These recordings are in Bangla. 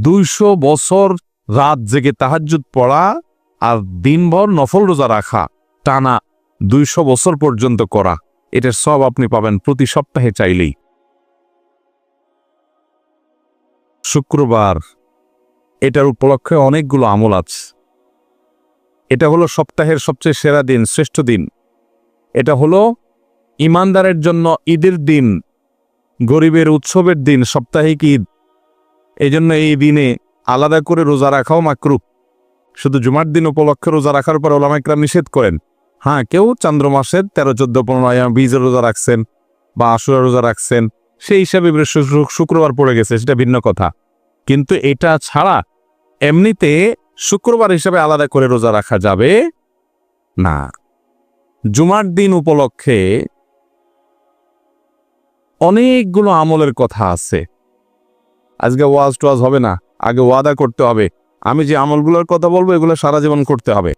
200 বছর রাত জেগে তাহাজ্জুদ পড়া আর দিনভর নফল রোজা রাখা টানা 200 বছর পর্যন্ত করা, এটার সব আপনি পাবেন প্রতি সপ্তাহে চাইলেই। শুক্রবার, এটার উপলক্ষে অনেকগুলো আমল আছে। এটা হলো সপ্তাহের সবচেয়ে সেরা দিন, শ্রেষ্ঠ দিন। এটা হলো ইমানদারের জন্য ঈদের দিন, গরিবের উৎসবের দিন, সাপ্তাহিক ঈদ। এই জন্য এই দিনে আলাদা করে রোজা রাখাও মাকরুহ। শুধু জুমার দিন উপলক্ষে রোজা রাখার পর উলামা ইকরাম নিষেধ করেন। হ্যাঁ, কেউ চান্দ্র মাসের 13, 14, 15 20 রোজা রাখছেন বা আশুরা রোজা রাখছেন, সেই হিসাবে শুক্রবার পড়ে গেছে, সেটা ভিন্ন কথা। কিন্তু এটা ছাড়া এমনিতে শুক্রবার হিসাবে আলাদা করে রোজা রাখা যাবে না। জুমার দিন উপলক্ষে অনেকগুলো আমলের কথা আছে। আজকে ওয়াজ টোয়াজ হবে না, আগে ওয়াদা করতে হবে। আমি যে আমলগুলোর কথা বলবো এগুলো সারা জীবন করতে হবে।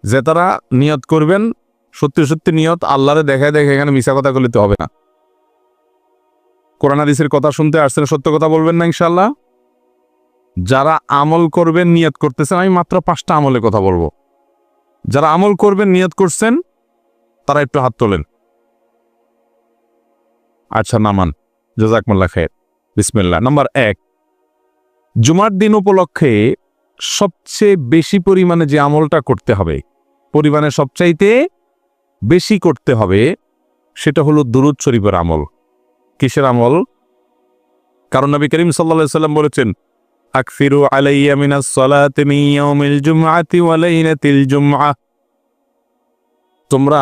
যে তারা নিয়ত করবেন, সত্যি সত্যি নিয়ত, আল্লাহরে দেখায় দেখে এখানে মিছা কথা বলতে হবে না। কোরআন হাদিসের কথা শুনতে আসছেন, সত্য কথা বলবেন না ইনশাআল্লাহ। যারা আমল করবেন, নিয়ত করতেছেন, আমি মাত্র 5টা আমলের কথা বলবো। যারা আমল করবেন, নিয়ত করছেন, তারা একটু হাত তোলেন। আচ্ছা, নামান। জাযাকুমুল্লাহ খায়র। বিসমিল্লাহ। নাম্বার 1, জুমার দিন উপলক্ষে সবচেয়ে বেশি পরিমাণে যে আমলটা করতে হবে, পরিমাণে সবচাইতে বেশি করতে হবে, সেটা হলো দুরূদ শরীফের আমল। কিসের আমল? কারণ নবী করিম সাল্লাল্লাহু আলাইহি ওয়াসাল্লাম বলেছেন, আকফিরু আলাইয়া মিনাস সালাতি মিন ইয়াউমিল জুমআতি ওয়া লাইলাতিল জুমআহ। তোমরা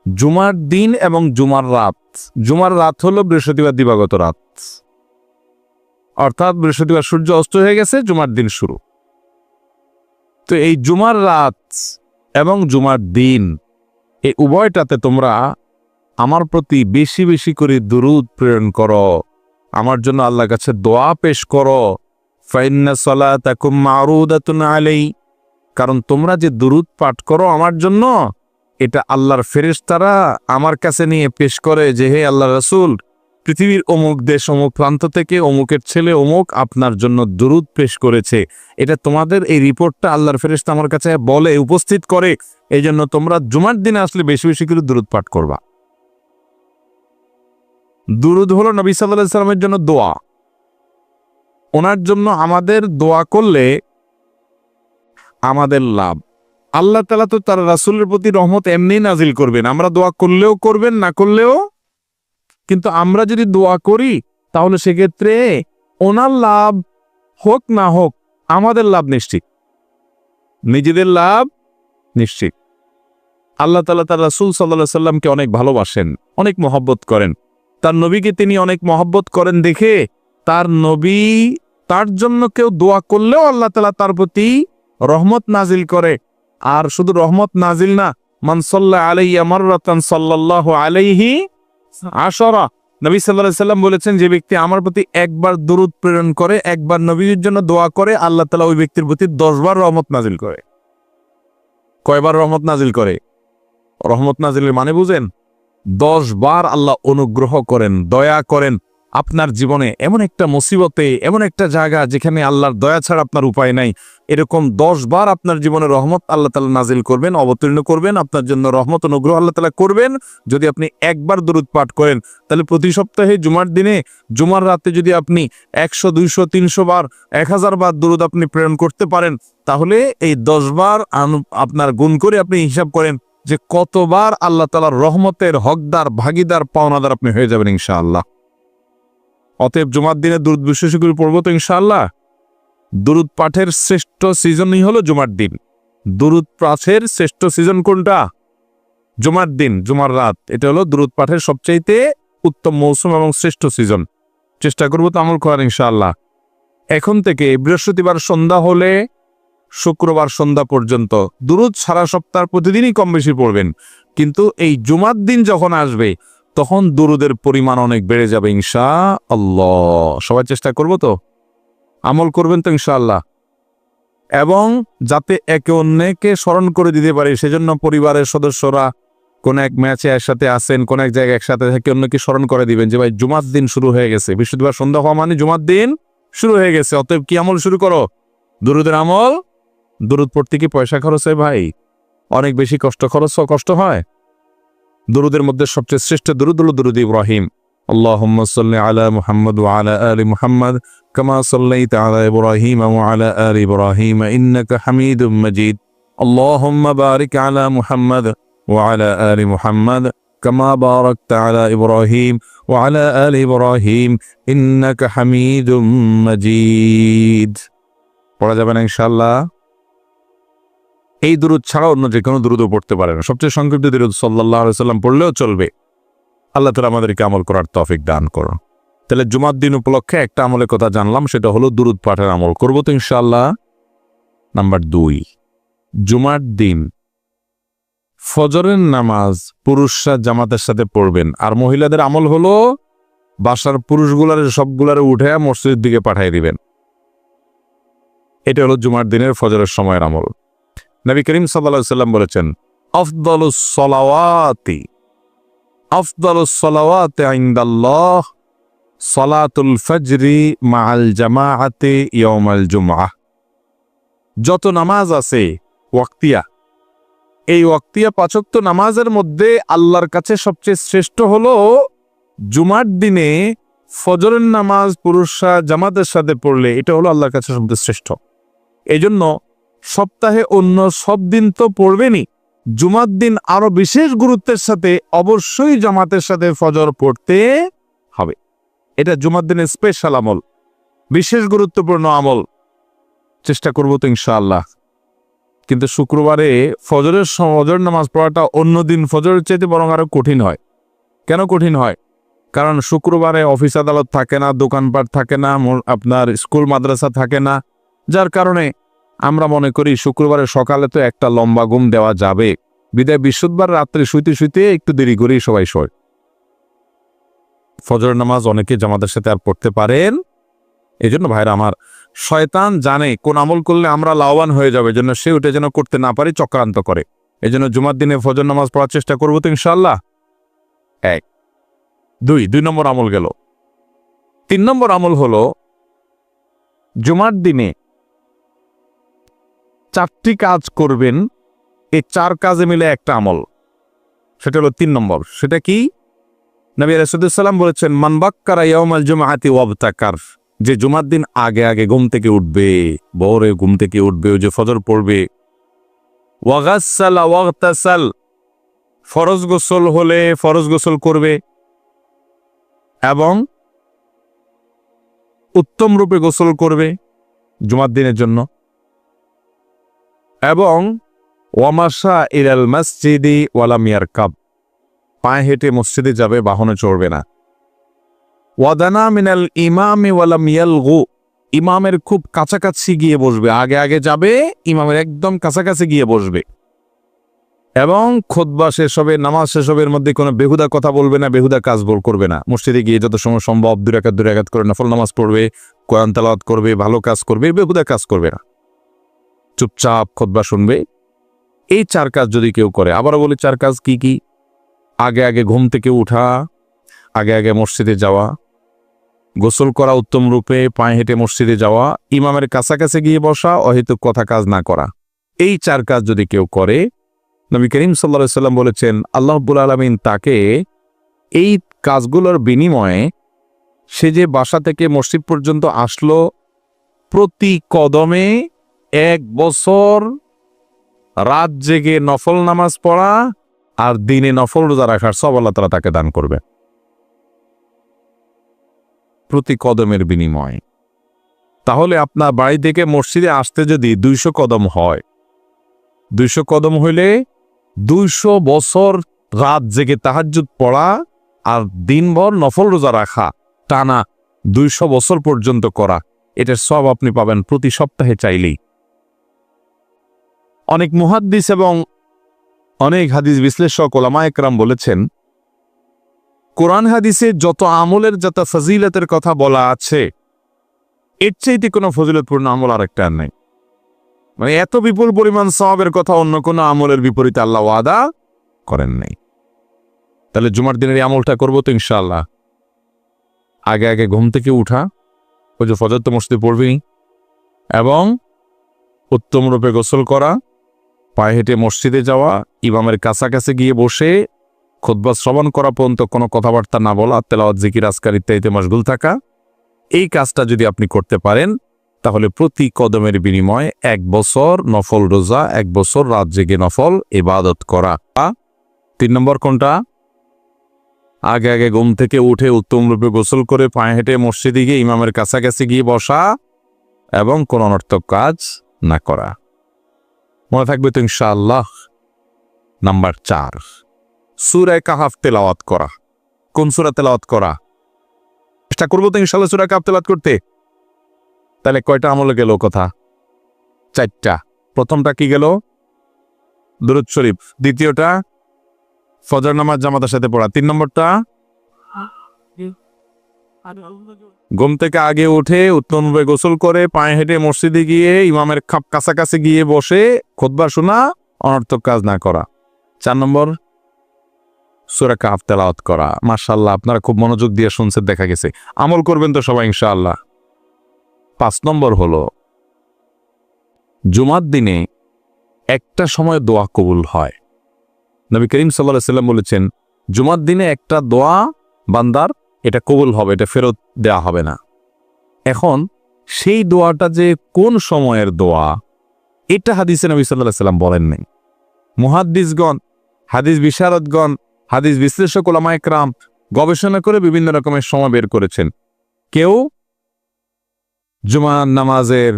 জুমার দিন এবং জুমার রাত, জুমার রাত হলো বৃহস্পতিবার দিবাগত রাত, অর্থাৎ বৃহস্পতিবার সূর্য অস্ত হয়ে গেছে, জুমার দিন শুরু। তো এই জুমার রাত এবং জুমার দিন, এই উভয়টাতে তোমরা আমার প্রতি বেশি বেশি করে দুরূদ প্রেরণ করো, আমার জন্য আল্লাহর কাছে দোয়া পেশ করো। ফাইন্না সালাতাকুম মারুদাতুন আলাই, কারণ তোমরা যে দুরূদ পাঠ করো আমার জন্য, এটা আল্লাহর ফেরেশতারা আমার কাছে নিয়ে পেশ করে যে, হে আল্লাহর রাসূল, পৃথিবীর অমুক দেশ, অমুক প্রান্ত থেকে অমুকের ছেলে অমুক আপনার জন্য দুরূদ পেশ করেছে। এটা তোমাদের এই রিপোর্টটা আল্লাহর ফেরেশতা আমার কাছে বলে, উপস্থিত করে। এই জন্য তোমরা জুমার দিনে আসলে বেশি বেশি করে দুরূদ পাঠ করবা। দুরূদ হলো নবী সাল্লাল্লাহু আলাইহি ওয়াসাল্লামের জন্য দোয়া। ওনার জন্য আমাদের দোয়া করলে আমাদের লাভ। আল্লাহ তাআলা তো তার রাসূলের প্রতি রহমত এমনি নাজিল করবেন, আমরা দোয়া করলেও করবেন, না করলেও। কিন্তু আমরা যদি দোয়া করি তাহলে সেক্ষেত্রে ওনার লাভ হোক না হোক, আমাদের লাভ নিশ্চিত, নিজেদের লাভ নিশ্চিত। আল্লাহ তাআলা তার রাসূল সাল্লাল্লাহু আলাইহি ওয়াসাল্লামকে অনেক ভালোবাসেন, অনেক মহব্বত করেন। তার নবীকে তিনি অনেক মহব্বত করেন দেখে তার নবী, তার জন্য কেউ দোয়া করলেও আল্লাহ তাআলা তার প্রতি রহমত নাজিল করে। আর শুধু রহমত নাজিল না, মান সাল্লা আলাইয়া মাররাতান সাল্লাল্লাহু আলাইহি আশরা। নবী সাল্লাল্লাহু আলাইহি ওয়াসাল্লাম বলেছেন, যে ব্যক্তি আমার প্রতি একবার দুরূদ প্রেরণ করে, একবার নবীর জন্য দোয়া করে, আল্লাহ তাআলা ওই ব্যক্তির প্রতি 10 বার রহমত নাজিল করে। কয়বার রহমত নাজিল করে? রহমত নাজিলের মানে বুঝেন? 10 বার আল্লাহ অনুগ্রহ করেন, দয়া করেন আপনার জীবনে। এমন একটা মুসিবতে, এমন একটা জায়গা যেখানে আল্লাহর দয়া ছাড়া আপনার উপায় নাই, এরকম 10 বার আপনার জীবনে রহমত আল্লাহ তাআলা নাজিল করবেন, অবতীর্ণ করবেন, আপনার জন্য রহমত অনুগ্রহ আল্লাহ তাআলা করবেন যদি আপনি একবার দুরূদ পাঠ করেন। তাহলে প্রতি সপ্তাহে জুমার দিনে, জুমার রাতে যদি আপনি 100, 200, 300 বার, 1000 বার দুরূদ আপনি প্রেরণ করতে পারেন, তাহলে এই 10 বার আপনার গুণ করে আপনি হিসাব করেন যে কতবার আল্লাহ তাআলার রহমতের হকদার, ভাগীদার, পাওনাদার আপনি হয়ে যাবেন ইনশাআল্লাহ। অতএব জুমার দিনে দুরূদ বেশি করে পড়বো তো ইনশাআল্লাহ। দুরূদ পাঠের শ্রেষ্ঠ সিজনই হলো জুমার দিন। দুরূদ পাঠের শ্রেষ্ঠ সিজন কোনটা? জুমার দিন, জুমার রাত। এটা হলো দুরূদ পাঠের সবচাইতে উত্তম মৌসুম এবং শ্রেষ্ঠ সিজন। চেষ্টা করবো তো আমল করার ইনশাআল্লাহ। এখন থেকে বৃহস্পতিবার সন্ধ্যা হলে শুক্রবার সন্ধ্যা পর্যন্ত দুরূদ সারা সপ্তাহ প্রতিদিনই কম বেশি পড়বেন। কিন্তু এই জুমার দিন যখন আসবে তখন দুরূদের পরিমাণ অনেক বেড়ে যাবে ইনশাআল্লাহ। সবাই চেষ্টা করবো তো, আমল করবেন তো ইনশাআল্লাহ। এবং যাতে একে অন্যকে স্মরণ করে দিতে পারে, সেজন্য পরিবারের সদস্যরা কোন এক ম্যাচে একসাথে আসেন, কোন এক জায়গায় একসাথে থেকে অন্যকে স্মরণ করে দিবেন যে ভাই জুমার দিন শুরু হয়ে গেছে, বৃহস্পতিবার সন্ধ্যা হওয়া মানে জুমার দিন শুরু হয়ে গেছে, অতএব কি আমল শুরু করো? দুরুদের আমল। দুরুদ পড়তে কি পয়সা খরচ হয় ভাই? অনেক বেশি কষ্ট হয়। দুরুদের মধ্যে সবচেয়ে শ্রেষ্ঠ দুরুদ হলো দুরুদ ইব্রাহিম। আল্লাহুম্মা সাল্লি আলা মুহাম্মদ ওয়া আলা আলি মুহাম্মদ কামা সাল্লাইতা আলা ইব্রাহিম ওয়া আলা আলি ইব্রাহিম ইন্নাকা হামিদুম মাজিদ। আল্লাহুম্মা বারিক আলা মুহাম্মদ ওয়া আলা আলি মুহাম্মদ কামা বারাকতা আলা ইব্রাহিম ওয়া আলা আলি ইব্রাহিম ইন্নাকা হামিদুম মাজিদ। পড়া যাবে না ইনশাআল্লাহ। এই দুরুদ ছাড়া অন্য যে কোনো দুরুদও পড়তে পারে না। সবচেয়ে সংক্ষিপ্ত দুরুদ সাল্লাল্লাহু আলাইহি ওয়াসাল্লাম পড়লেও চলবে। আল্লাহ তাআলা আমাদেরকে আমল করার তৌফিক দান করুন। তাহলে জুমার দিন উপলক্ষে একটা আমলের কথা জানলাম, সেটা হলো দুরুদ পাঠের আমল করব তো ইনশাআল্লাহ। নাম্বার 2, জুমার দিন ফজরের নামাজ পুরুষরা জামাতের সাথে পড়বেন, আর মহিলাদের আমল হলো বাসার পুরুষগুলার সবগুলারে উঠে মসজিদের দিকে পাঠিয়ে দিবেন। এটা হলো জুমার দিনের ফজরের সময়ের আমল। নবী করিম সাল্লাল্লাহু আলাইহি ওয়াসাল্লাম বলেছেন, আফদালুস সালাওয়াতি ইনদাল্লাহ সালাতুল ফজরি মাআল জামাআতি ইয়াউমাল জুমআহ। যত নামাজ আছে ওয়াক্তিয়া, এই ওয়াক্তিয়া 5 ওয়াক্ত নামাজের মধ্যে আল্লাহর কাছে সবচেয়ে শ্রেষ্ঠ হলো জুমার দিনে ফজরের নামাজ পুরুষরা জামাতের সাথে পড়লে, এটা হলো আল্লাহর কাছে সবচেয়ে শ্রেষ্ঠ। এজন্য সপ্তাহে অন্য সব দিন তো পড়বেনই, জুমার দিন আরো বিশেষ গুরুত্বের সাথে অবশ্যই জামাতের সাথে ফজর পড়তে হবে। এটা জুমার দিনের স্পেশাল আমল, বিশেষ গুরুত্বপূর্ণ আমল। চেষ্টা করব তো ইনশাআল্লাহ। কিন্তু শুক্রবারে ফজর নামাজ পড়াটা অন্য দিন ফজরের চাইতে বরং আরো কঠিন হয়। কেন কঠিন হয়? কারণ শুক্রবারে অফিস আদালত থাকে না, দোকানপাট থাকে না, আপনার স্কুল মাদ্রাসা থাকে না, যার কারণে আমরা মনে করি শুক্রবারে সকালে তো একটা লম্বা ঘুম দেওয়া যাবে, বিদায় বৃহস্পতিবার রাত্রে শুইতে শুইতে একটু দেরি করেই সবাই শোয়। ফজর নামাজ অনেকে জামাতের সাথে আর পড়তে পারেন। এই জন্য ভাইরা আমার, শয়তান জানে কোন আমল করলে আমরা লাভবান হয়ে যাবে, জন্য সে ওটা যেন করতে না পারি চক্রান্ত করে। এই জন্য জুমার দিনে ফজর নামাজ পড়ার চেষ্টা করবো তো ইনশাআল্লাহ। 1, 2 নম্বর আমল গেল। 3 নম্বর আমল হলো জুমার দিনে 4টি কাজ করবেন। এই 4 কাজে মিলে একটা আমল, সেটা হলো 3 নম্বর। সেটা কি? নবী রাসূলুল্লাহ সাল্লাল্লাহু আলাইহি ওয়াসাল্লাম বলেছেন, মান বাক্কারা ইয়াউমাল জুমআতি ওয়াবতাকার, যে জুমার দিন আগে আগে ঘুম থেকে উঠবে, ভোরে ঘুম থেকে উঠবে, ওই যে ফজর পড়বে। ওয়াগাসসালা ওয়াগতাসাল, ফরজ গোসল হলে ফরজ গোসল করবে এবং উত্তম রূপে গোসল করবে জুমার দিনের জন্য। এবং ওয়ামাশা ইলাল মসজিদি ওয়ালাম ইয়ারকাব, পায়ে হেঁটে মসজিদে যাবে, বাহনে চড়বে না। ওয়াদানা মিনাল ইমামি ওয়ালাম ইয়ালগু, ইমামের খুব কাছাকাছি গিয়ে বসবে, আগে আগে যাবে, ইমামের একদম কাছাকাছি গিয়ে বসবে। এবং খুতবা শেষ হবে, নামাজ শেষ হবে, এর মধ্যে কোনো বেহুদা কথা বলবে না, বেহুদা কাজ করবে না। মসজিদে গিয়ে যত সময় সম্ভব 2 রাকাত করে নফল নামাজ পড়বে, কোরআন তেলাওয়াত করবে, ভালো কাজ করবে, বেহুদা কাজ করবে না, চুপচাপ খুতবা শুনবে। এই 4 কাজ যদি কেউ করে, আবারও বলি 4 কাজ কি কি? আগে আগে ঘুম থেকে উঠা, আগে আগে মসজিদে যাওয়া, গোসল করা উত্তম রূপে, পায়ে হেঁটে মসজিদে যাওয়া, ইমামের কাছাকাছি গিয়ে বসা, অহেতুক কথা কাজ না করা। এই 4 কাজ যদি কেউ করে, নবী করিম সাল্লাল্লাহু আলাইহি ওয়াসাল্লাম বলেছেন, আল্লাহ রাব্বুল আলামিন তাকে এই কাজগুলোর বিনিময়ে, সে যে বাসা থেকে মসজিদ পর্যন্ত আসলো, প্রতি কদমে 1 বছর রাত জেগে নফল নামাজ পড়া আর দিনে নফল রোজা রাখার সব আল্লাহ তাআলা তাকে দান করবে, প্রতি কদমের বিনিময়ে। তাহলে আপনার বাড়ি থেকে মসজিদে আসতে যদি 200 কদম হয়, 200 কদম হইলে 200 বছর রাত জেগে তাহাজ্জুদ পড়া আর দিনভর নফল রোজা রাখা, টানা 200 বছর পর্যন্ত করা, এটার সব আপনি পাবেন প্রতি সপ্তাহে চাইলেই। অনেক মুহাদ্দিস এবং অনেক হাদিস বিশ্লেষক ওলামায়ে কেরাম বলেছেন, কোরআন হাদিসে যত আমলের যত ফজিলতের কথা বলা আছে, এর চাইতে কোনো ফজিলতপূর্ণ আমল আরেকটা আর নাই। মানে এত বিপুল পরিমাণ সওয়াবের কথা অন্য কোনো আমলের বিপরীতে আল্লাহ ওয়াদা করেন নাই। তাহলে জুমার দিনের এই আমলটা করবো তো ইনশাআল্লাহ। আগে আগে ঘুম থেকে উঠা, ওই যে ফজর তো মসজিদে পড়বি, এবং উত্তম রূপে গোসল করা, পায়ে হেঁটে মসজিদে যাওয়া, ইমামের কাছাকাছি গিয়ে বসে খুতবা শ্রবণ করা পর্যন্ত কোনো কথাবার্তা না বলা, তেলাওয়াত জিকির আজকার ইত্যাদিতে মশগুল থাকা, এই কাজটা যদি আপনি করতে পারেন তাহলে প্রতি কদমের বিনিময়ে 1 বছর নফল রোজা, 1 বছর রাত জেগে নফল ইবাদত করা। 3 নম্বর কোনটা? আগে আগে ঘুম থেকে উঠে উত্তম রূপে গোসল করে পায়ে হেঁটে মসজিদে গিয়ে ইমামের কাছাকাছি গিয়ে বসা এবং কোন অনর্থক কাজ না করা। মনে থাকবে তো ইনশাআল্লাহ। নাম্বার 4, সূরা কাহাফ তেলাওয়াত করা। কোন সূরা তেলাওয়াত করা? চেষ্টা করবো তো ইনশাআল্লাহ সূরা কাহাফ তেলাওয়াত করতে। তাহলে কয়টা আমলে গেল কথা? 4টা। প্রথমটা কি গেল? দুরূদ শরীফ। দ্বিতীয়টা ফজর নামাজ জামাতের সাথে পড়া। 3 নম্বরটা ঘুম থেকে আগে উঠে উত্তমভাবে গোসল করে পায়ে হেঁটে মসজিদে গিয়ে ইমামের কাছাকাছি গিয়ে বসে খুতবা শোনা, অনর্থক কাজ না করা। 4 নম্বর সূরা কাহাফ তেলাওয়াত করা। মাশাআল্লাহ, আপনারা খুব মনোযোগ দিয়ে শুনছেন, দেখা গেছে। আমল করবেন তো সবাই ইনশাআল্লাহ। 5 নম্বর হলো জুমার দিনে একটা সময় দোয়া কবুল হয়। নবী করিম সাল্লাল্লাহু আলাইহি ওয়াসাল্লাম বলেছেন, জুমার দিনে একটা দোয়া বান্দার এটা কবুল হবে, এটা ফেরত দেয়া হবে না। এখন সেই দোয়াটা যে কোন সময়ের দোয়া, এটা হাদিসে নবী সাল্লাল্লাহু আলাইহি ওয়াসাল্লাম বলেন নাই। মুহাদ্দিসগণ, হাদিস বিশারদগণ, হাদিস বিশ্লেষক উলামায়ে কেরাম গবেষণা করে বিভিন্ন রকমের সময় বের করেছেন। কেউ জুমার নামাজের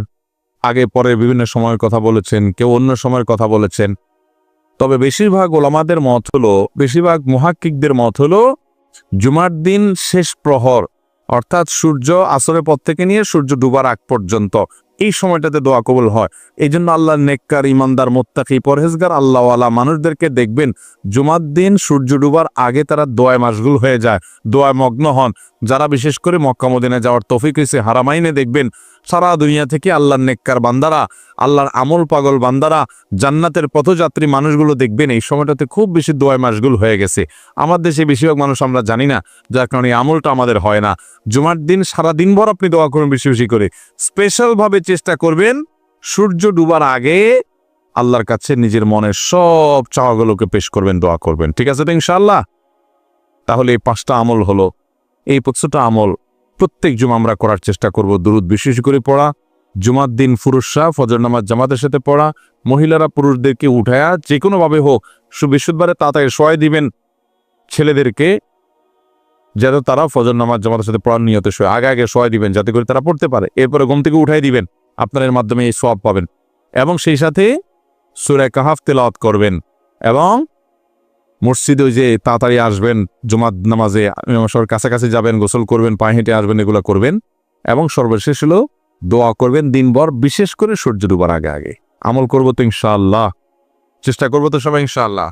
আগে পরে বিভিন্ন সময়ের কথা বলেছেন, কেউ অন্য সময়ের কথা বলেছেন। তবে বেশিরভাগ ওলামাদের মত হলো, বেশিরভাগ মুহাক্কিকদের মত হলো জুমার দিন শেষ প্রহর, অর্থাৎ সূর্য আসরের পর থেকে নিয়ে সূর্য ডুবার আগ পর্যন্ত, এই সময়টাতে দোয়া কবুল হয়। এই জন্য আল্লাহর নেককার, ইমানদার, মুত্তাকি, পরহেজগার আল্লাহওয়ালা মানুষদেরকে দেখবেন জুমার দিন সূর্য ডুবার আগে তারা দোয়ায় মাশগুল হয়ে যায়, দোয়ায় মগ্ন হন। যারা বিশেষ করে মক্কা মদিনায় যাওয়ার তৌফিক হয়েছে, হারামাইনে দেখবেন সারা দুনিয়া থেকে আল্লাহর নেককার বান্দারা, আল্লাহর আমল পাগল বান্দারা, জান্নাতের পথযাত্রী মানুষগুলো দেখবেন এই সময়টাতে খুব বেশি দোয়ায় মাশগুল হয়ে গেছে। আমার দেশে বেশিরভাগ মানুষ আমরা জানি না, যার কারণে এই আমলটা আমাদের হয় না। জুমার দিন সারা দিনভর আপনি দোয়া করবেন বেশি বেশি করে। স্পেশালভাবে চেষ্টা করবেন সূর্য ডুবার আগে আল্লাহর কাছে নিজের মনের সব চাওয়াগুলোকে পেশ করবেন, দোয়া করবেন। ঠিক আছে তো ইনশাআল্লাহ? তাহলে এই 5টা আমল হলো। এই 5টা আমল প্রত্যেক জুমা আমরা করার চেষ্টা করব। দুরুদ বিশেষ করে পড়া, জুমার দিন পুরুষরা ফজর নামাজ জামাতের সাথে পড়া, মহিলারা পুরুষদেরকে উঠায়া যে কোনোভাবে হোক বৃহস্পতিবারে তাড়াতাড়ি শোয়াই দিবেন ছেলেদেরকে, যাতে তারা ফজর নামাজ জামাতের সাথে পড়ার নিয়তে শোয়, আগে আগে শোয়াই দিবেন যাতে করে তারা পড়তে পারে। এরপরে ঘুম থেকে উঠাই দিবেন, আপনার এর মাধ্যমে এই সওয়াব পাবেন। এবং সেই সাথে সূরা কাহাফ তেলাওয়াত করবেন, এবং মসজিদে যে তাড়াতাড়ি আসবেন, জুমার নামাজে সবার কাছাকাছি যাবেন, গোসল করবেন, পায়ে হেঁটে আসবেন, এগুলো করবেন। এবং সর্বশেষ হলো দোয়া করবেন দিনভর, বিশেষ করে সূর্য ডুবার আগে আগে। আমল করবো তো ইনশাআল্লাহ, চেষ্টা করবো তো সবাই ইনশাআল্লাহ।